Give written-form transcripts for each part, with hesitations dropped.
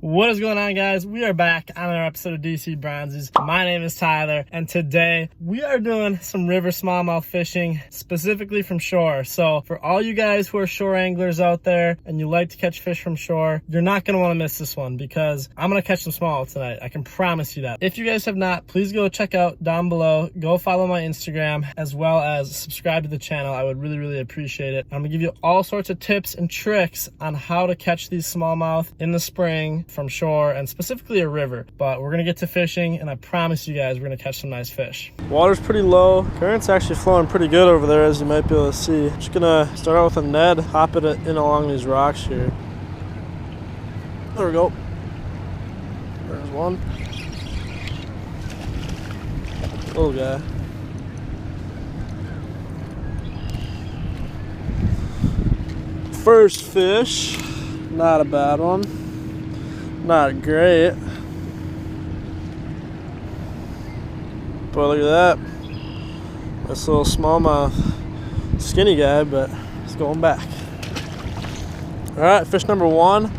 What is going on, guys? We are back on another episode of DC Bronzies. My name is Tyler, and today we are doing some river smallmouth fishing, specifically from shore. So for all you guys who are shore anglers out there and you like to catch fish from shore, you're not going to want to miss this one because I'm going to catch some smallmouth tonight. I can promise you that. If you guys have not, please go check out down below. Go follow my Instagram as well as subscribe to the channel. I would really appreciate it. I'm going to give you all sorts of tips and tricks on how to catch these smallmouth in the spring from shore and specifically a river. But we're gonna get to fishing and I promise you guys we're gonna catch some nice fish. Water's pretty low. Current's actually flowing pretty good over there, as you might be able to see. I'm just gonna start out with a Ned, hop it in along these rocks here. There we go. There's one. Little guy. First fish, not a bad one. Not great, but look at that. This little smallmouth, skinny guy, but he's going back. All right, fish number one.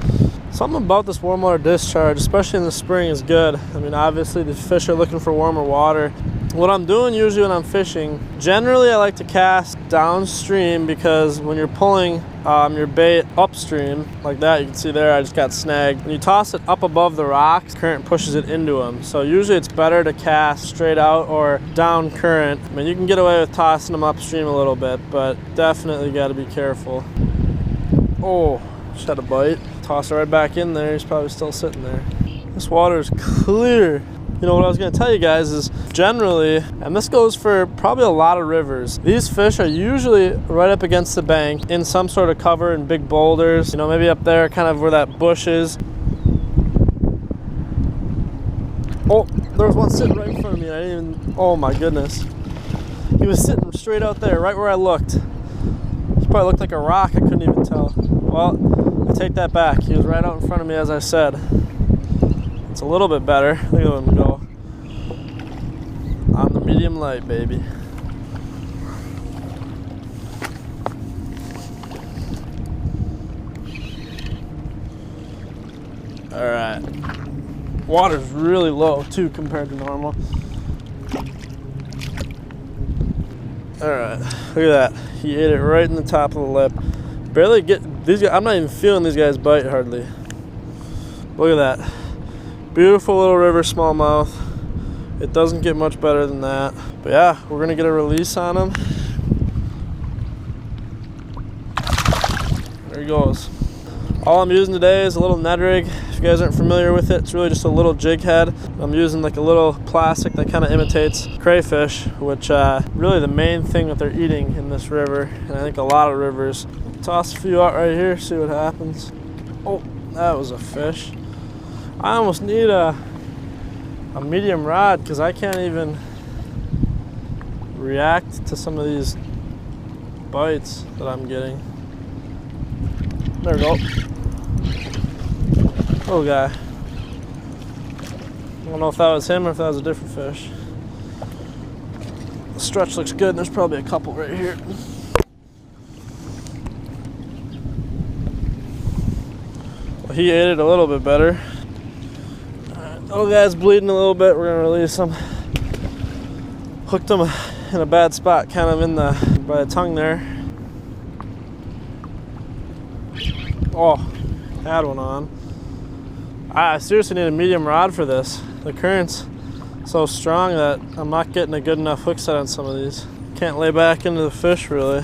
Something about this warm water discharge, especially in the spring, is good. I mean, obviously the fish are looking for warmer water. What I'm doing usually when I'm fishing, generally I like to cast downstream because when you're pulling your bait upstream, like that, you can see there I just got snagged. When you toss it up above the rocks, current pushes it into them. So usually it's better to cast straight out or down current. I mean, you can get away with tossing them upstream a little bit, but definitely got to be careful. Oh, just had a bite. Toss it right back in there. He's probably still sitting there. This water is clear. You know what I was going to tell you guys is generally, and this goes for probably a lot of rivers, these fish are usually right up against the bank in some sort of cover and big boulders. You know, maybe up there kind of where that bush is. Oh, there was one sitting right in front of me. I didn't even, oh my goodness. He was sitting straight out there, right where I looked. He probably looked like a rock, I couldn't even tell. Well, I take that back. He was right out in front of me, as I said. It's a little bit better. Look at him go. On the medium light, baby. All right. Water's really low too compared to normal. All right. Look at that. He ate it right in the top of the lip. Barely get these guys. I'm not even feeling these guys bite hardly. Look at that. Beautiful little river smallmouth. It doesn't get much better than that. But yeah, we're gonna get a release on him. There he goes. All I'm using today is a little Ned rig. If you guys aren't familiar with it, it's really just a little jig head. I'm using like a little plastic that kind of imitates crayfish, which really the main thing that they're eating in this river, and I think a lot of rivers. Toss a few out right here, see what happens. Oh, that was a fish. I almost need a medium rod because I can't even react to some of these bites that I'm getting. There we go. Little guy. I don't know if that was him or if that was a different fish. The stretch looks good and there's probably a couple right here. Well, he ate it a little bit better. Little guy's bleeding a little bit. We're gonna release him. Hooked him in a bad spot, kind of in by the tongue there. Oh, had one on. I seriously need a medium rod for this. The current's so strong that I'm not getting a good enough hook set on some of these. Can't lay back into the fish really.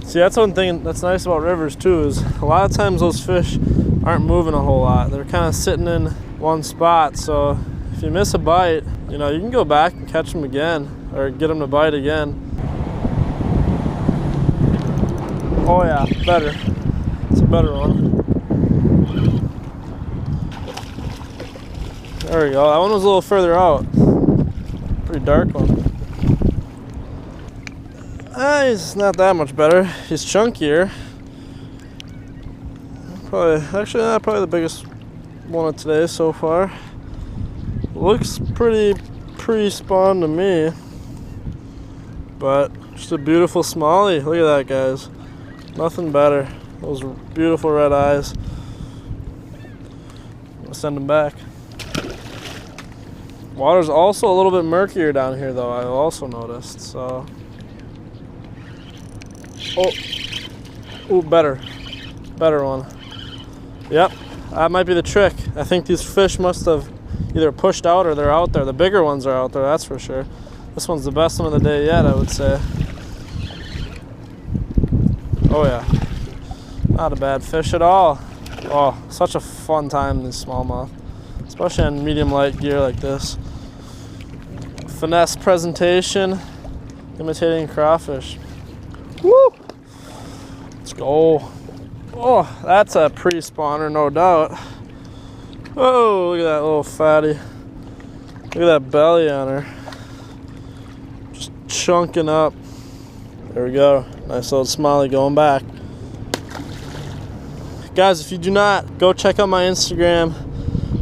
See, that's one thing that's nice about rivers too, is a lot of times those fish aren't moving a whole lot. They're kind of sitting in one spot, so if you miss a bite, you know, you can go back and catch them again or get them to bite again. Oh yeah, better. It's a better one. There we go. That one was a little further out. Pretty dark one. He's not that much better. He's chunkier. Probably the biggest one of today so far. Looks pretty pre-spawn to me, but just a beautiful smallie. Look at that, guys. Nothing better. Those beautiful red eyes. gonna send them back. Water's also a little bit murkier down here though, I've also noticed, so. Oh, better one. Yep, that might be the trick. I think these fish must have either pushed out or they're out there. The bigger ones are out there, that's for sure. This one's the best one of the day yet, I would say. Oh yeah, not a bad fish at all. Oh, such a fun time in these smallmouth, especially on medium light gear like this. Finesse presentation, imitating crawfish. Woo! Let's go. Oh, that's a pre-spawner, no doubt. Oh, look at that little fatty. Look at that belly on her. Just chunking up. There we go. Nice little smiley going back. Guys, if you do not, go check out my Instagram.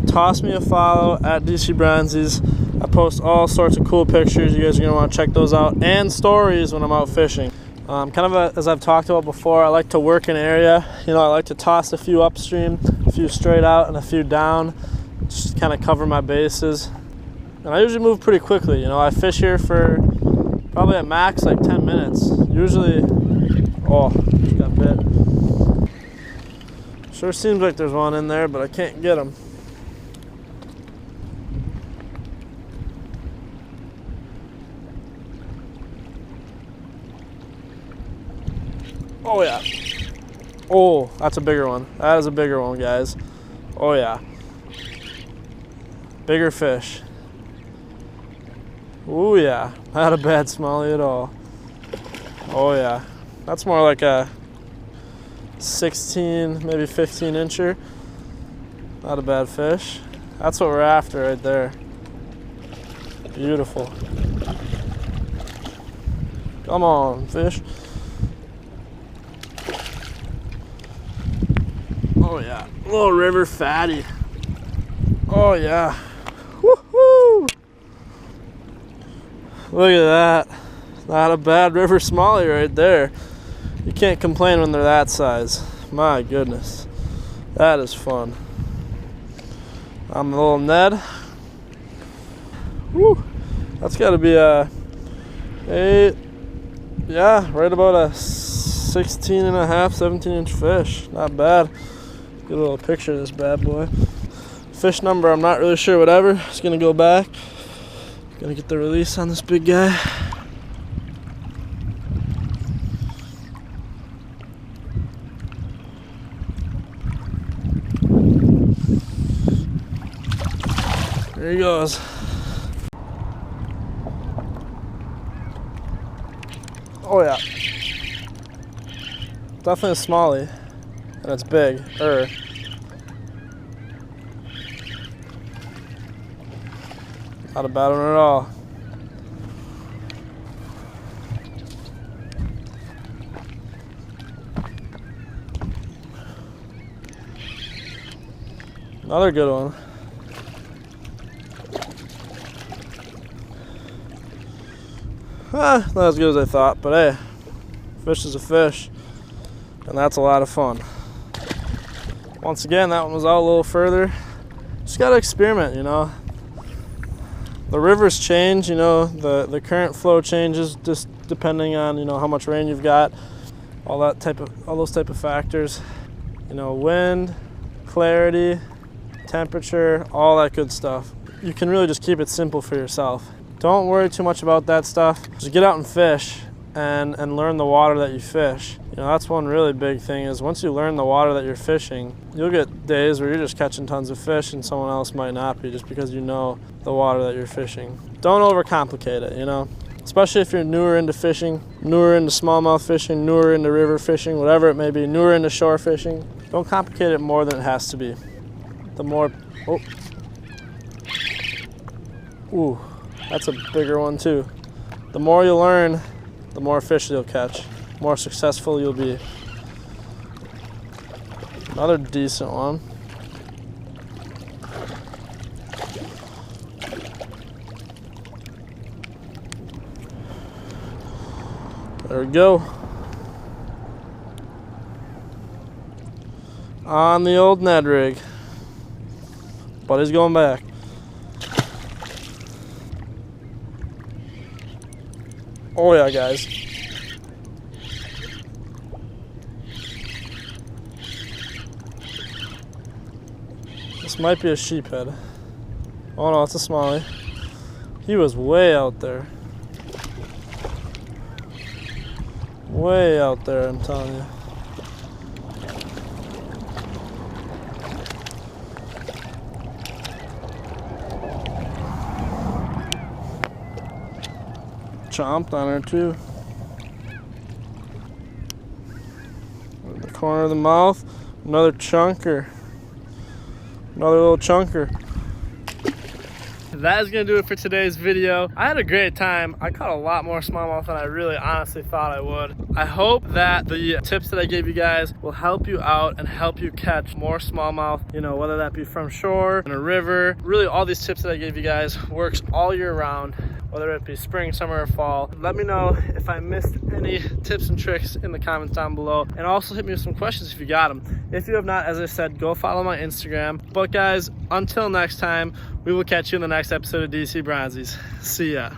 Toss me a follow at DC Bronzies. I post all sorts of cool pictures. You guys are gonna want to check those out, and stories when I'm out fishing. As I've talked about before, I like to work an area. You know, I like to toss a few upstream, a few straight out, and a few down. Just kind of cover my bases. And I usually move pretty quickly. You know, I fish here for probably at max like 10 minutes. Usually, oh, just got bit. Sure seems like there's one in there, but I can't get him. Oh yeah. Oh, that's a bigger one. That is a bigger one, guys. Oh yeah. Bigger fish. Oh yeah. Not a bad smallie at all. Oh yeah. That's more like a 16, maybe 15 incher. Not a bad fish. That's what we're after right there. Beautiful. Come on, fish. Oh yeah, little river fatty. Oh yeah. Woohoo! Look at that. Not a bad river smallie right there. You can't complain when they're that size. My goodness. That is fun. I'm a little Ned. Woo! That's gotta be a 8, yeah, right about a 16 and a half, 17 inch fish. Not bad. Get a little picture of this bad boy. Fish number, I'm not really sure, whatever. Just gonna go back. Gonna get the release on this big guy. There he goes. Oh yeah. Definitely a smallie. And it's big. Not a bad one at all. Another good one. Not as good as I thought, but hey, fish is a fish, and that's a lot of fun. Once again, that one was out a little further. Just gotta experiment, you know. The rivers change, you know, the current flow changes just depending on, you know, how much rain you've got, all those type of factors. You know, wind, clarity, temperature, all that good stuff. You can really just keep it simple for yourself. Don't worry too much about that stuff. Just get out and fish and learn the water that you fish. You know, that's one really big thing is once you learn the water that you're fishing, you'll get days where you're just catching tons of fish and someone else might not be just because you know the water that you're fishing. Don't overcomplicate it, you know, especially if you're newer into fishing, newer into smallmouth fishing, newer into river fishing, whatever it may be, newer into shore fishing. Don't complicate it more than it has to be. The more, oh, ooh, that's a bigger one too. The more you learn, the more fish you'll catch, the more successful you'll be. Another decent one. There we go. On the old Ned rig. but he's going back. Oh yeah, guys. This might be a sheephead. Oh no, it's a smallie. He was way out there. Way out there, I'm telling you. Chomped on her too. In the corner of the mouth, another chunker. Another little chunker. That is gonna do it for today's video. I had a great time. I caught a lot more smallmouth than I really honestly thought I would. I hope that the tips that I gave you guys will help you out and help you catch more smallmouth, you know, whether that be from shore, in a river. Really, all these tips that I gave you guys works all year round, whether it be spring, summer, or fall. Let me know if I missed any tips and tricks in the comments down below, and also hit me with some questions if you got them. If you have not, as I said, go follow my Instagram. But guys, until next time, we will catch you in the next episode of DC Bronzies. See ya.